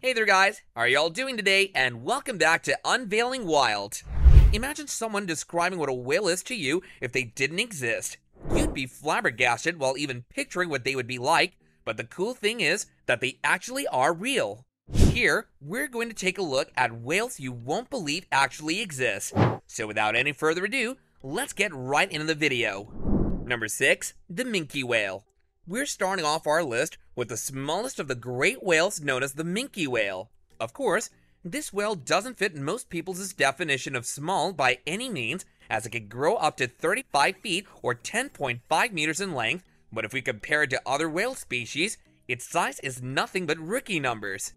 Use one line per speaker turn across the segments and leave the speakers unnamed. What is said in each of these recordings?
Hey there guys, how are y'all doing today? And welcome back to Unveiling Wild. Imagine someone describing what a whale is to you if they didn't exist. You'd be flabbergasted while even picturing what they would be like, but the cool thing is that they actually are real. Here, we're going to take a look at whales you won't believe actually exist. So without any further ado, let's get right into the video. Number 6, the minke whale. We're starting off our list with the smallest of the great whales known as the minke whale. Of course, this whale doesn't fit most people's definition of small by any means, as it can grow up to 35 feet or 10.5 meters in length, but if we compare it to other whale species, its size is nothing but rookie numbers.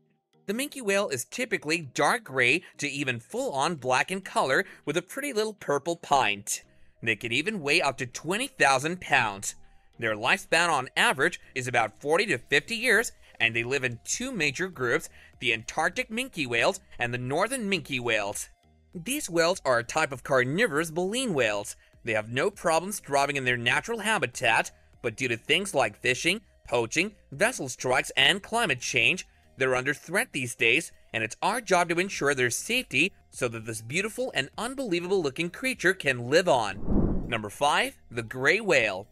The minke whale is typically dark gray to even full-on black in color with a pretty little purple pint. They can even weigh up to 20,000 pounds. Their lifespan on average is about 40 to 50 years, and they live in two major groups, the Antarctic minke whales and the northern minke whales. These whales are a type of carnivorous baleen whales. They have no problems thriving in their natural habitat, but due to things like fishing, poaching, vessel strikes, and climate change, they're under threat these days, and it's our job to ensure their safety so that this beautiful and unbelievable looking creature can live on. Number 5, the gray whale.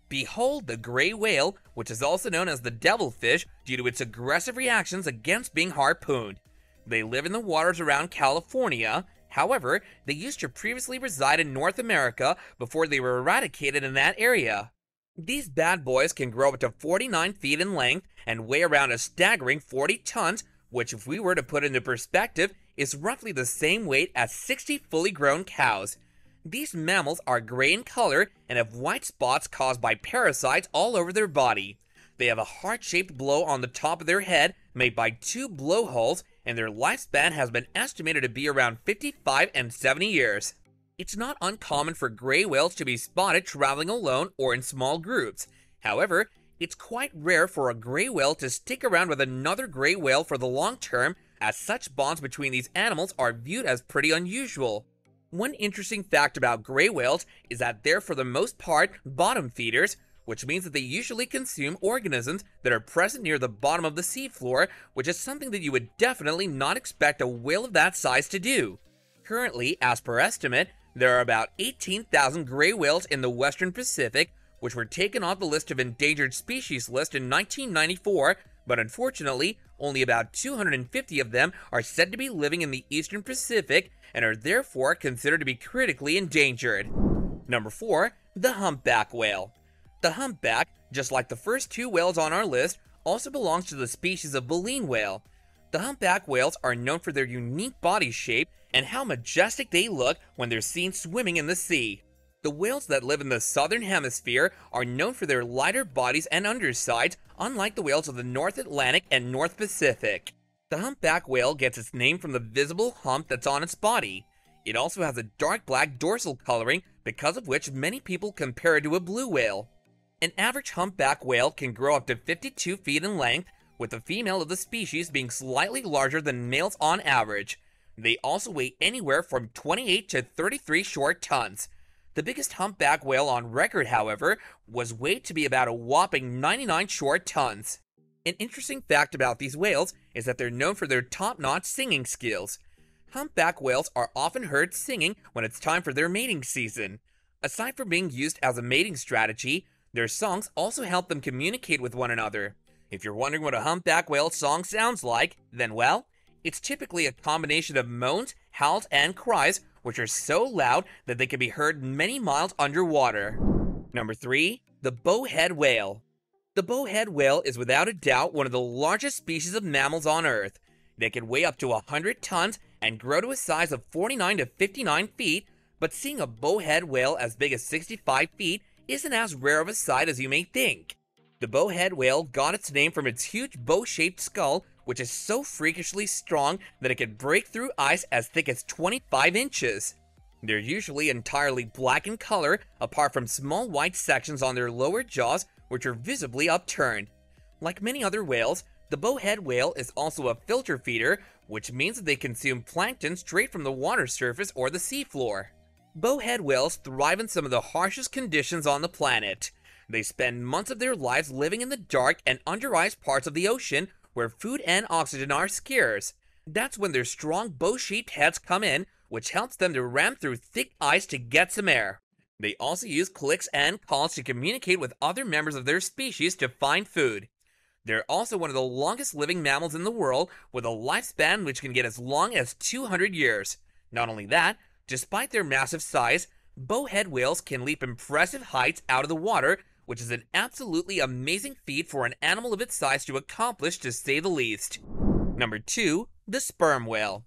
Behold the gray whale, which is also known as the devilfish due to its aggressive reactions against being harpooned. They live in the waters around California. However, they used to previously reside in North America before they were eradicated in that area. These bad boys can grow up to 49 feet in length and weigh around a staggering 40 tons, which if we were to put into perspective, is roughly the same weight as 60 fully grown cows. These mammals are gray in color and have white spots caused by parasites all over their body. They have a heart-shaped blow on the top of their head made by 2 blowholes, and their lifespan has been estimated to be around 55 and 70 years. It's not uncommon for gray whales to be spotted traveling alone or in small groups. However, it's quite rare for a gray whale to stick around with another gray whale for the long term, as such bonds between these animals are viewed as pretty unusual. One interesting fact about gray whales is that they're for the most part bottom feeders, which means that they usually consume organisms that are present near the bottom of the seafloor, which is something that you would definitely not expect a whale of that size to do. Currently, as per estimate, there are about 18,000 gray whales in the Western Pacific, which were taken off the list of endangered species list in 1994, but unfortunately, only about 250 of them are said to be living in the Eastern Pacific and are therefore considered to be critically endangered. Number 4, the humpback whale. The humpback, just like the first 2 whales on our list, also belongs to the species of baleen whale. The humpback whales are known for their unique body shape and how majestic they look when they're seen swimming in the sea. The whales that live in the southern hemisphere are known for their lighter bodies and undersides, unlike the whales of the North Atlantic and North Pacific. The humpback whale gets its name from the visible hump that's on its body. It also has a dark black dorsal coloring, because of which many people compare it to a blue whale. An average humpback whale can grow up to 52 feet in length, with the female of the species being slightly larger than males on average. They also weigh anywhere from 28 to 33 short tons. The biggest humpback whale on record, however, was weighed to be about a whopping 99 short tons. An interesting fact about these whales is that they're known for their top-notch singing skills. Humpback whales are often heard singing when it's time for their mating season. Aside from being used as a mating strategy, their songs also help them communicate with one another. If you're wondering what a humpback whale song sounds like, then well, it's typically a combination of moans, howls, and cries, which are so loud that they can be heard many miles underwater. Number 3, the bowhead whale. The bowhead whale is without a doubt one of the largest species of mammals on Earth. They can weigh up to 100 tons and grow to a size of 49 to 59 feet, but seeing a bowhead whale as big as 65 feet isn't as rare of a sight as you may think. The bowhead whale got its name from its huge bow-shaped skull, which is so freakishly strong that it can break through ice as thick as 25 inches. They're usually entirely black in color, apart from small white sections on their lower jaws, which are visibly upturned. Like many other whales, the bowhead whale is also a filter feeder, which means that they consume plankton straight from the water surface or the seafloor. Bowhead whales thrive in some of the harshest conditions on the planet. They spend months of their lives living in the dark and under ice parts of the ocean, where food and oxygen are scarce. That's when their strong bow-shaped heads come in, which helps them to ram through thick ice to get some air. They also use clicks and calls to communicate with other members of their species to find food. They're also one of the longest living mammals in the world, with a lifespan which can get as long as 200 years. Not only that, despite their massive size, bowhead whales can leap impressive heights out of the water, which is an absolutely amazing feat for an animal of its size to accomplish, to say the least. Number 2, the sperm whale.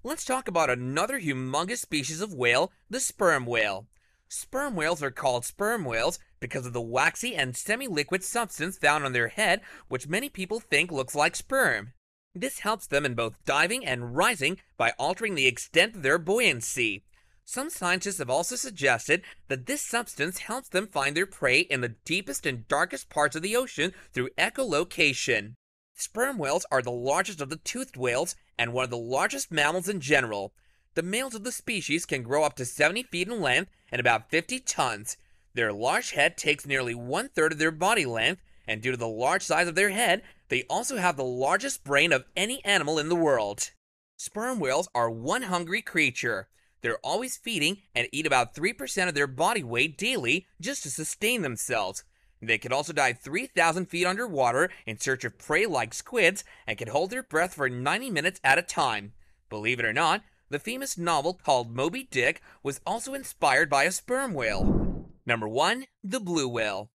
Let's talk about another humongous species of whale, the sperm whale. Sperm whales are called sperm whales because of the waxy and semi-liquid substance found on their head, which many people think looks like sperm. This helps them in both diving and rising by altering the extent of their buoyancy. Some scientists have also suggested that this substance helps them find their prey in the deepest and darkest parts of the ocean through echolocation. Sperm whales are the largest of the toothed whales and one of the largest mammals in general. The males of the species can grow up to 70 feet in length and about 50 tons. Their large head takes nearly 1/3 of their body length, and due to the large size of their head, they also have the largest brain of any animal in the world. Sperm whales are one hungry creature. They're always feeding and eat about 3% of their body weight daily just to sustain themselves. They can also dive 3,000 feet underwater in search of prey like squids and can hold their breath for 90 minutes at a time. Believe it or not, the famous novel called Moby Dick was also inspired by a sperm whale. Number 1, the blue whale.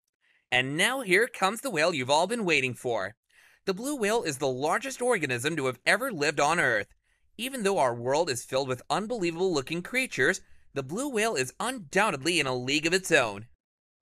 And now here comes the whale you've all been waiting for. The blue whale is the largest organism to have ever lived on Earth. Even though our world is filled with unbelievable looking creatures, the blue whale is undoubtedly in a league of its own.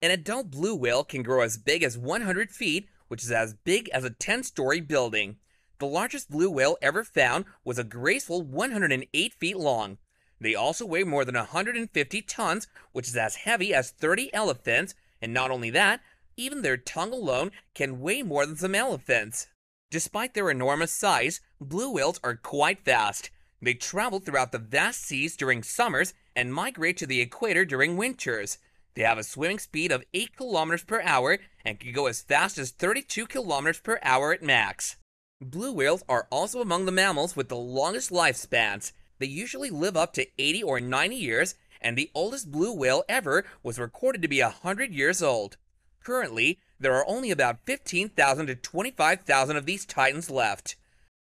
An adult blue whale can grow as big as 100 feet, which is as big as a 10-story building. The largest blue whale ever found was a graceful 108 feet long. They also weigh more than 150 tons, which is as heavy as 30 elephants, and not only that, even their tongue alone can weigh more than some elephants. Despite their enormous size, blue whales are quite fast. They travel throughout the vast seas during summers and migrate to the equator during winters. They have a swimming speed of 8 kilometers per hour and can go as fast as 32 kilometers per hour at max. Blue whales are also among the mammals with the longest lifespans. They usually live up to 80 or 90 years, and the oldest blue whale ever was recorded to be 100 years old. Currently, there are only about 15,000 to 25,000 of these titans left.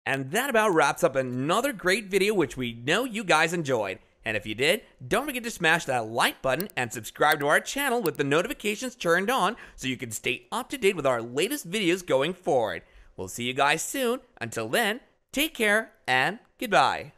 And that about wraps up another great video which we know you guys enjoyed. And if you did, don't forget to smash that like button and subscribe to our channel with the notifications turned on so you can stay up to date with our latest videos going forward. We'll see you guys soon. Until then, take care and goodbye.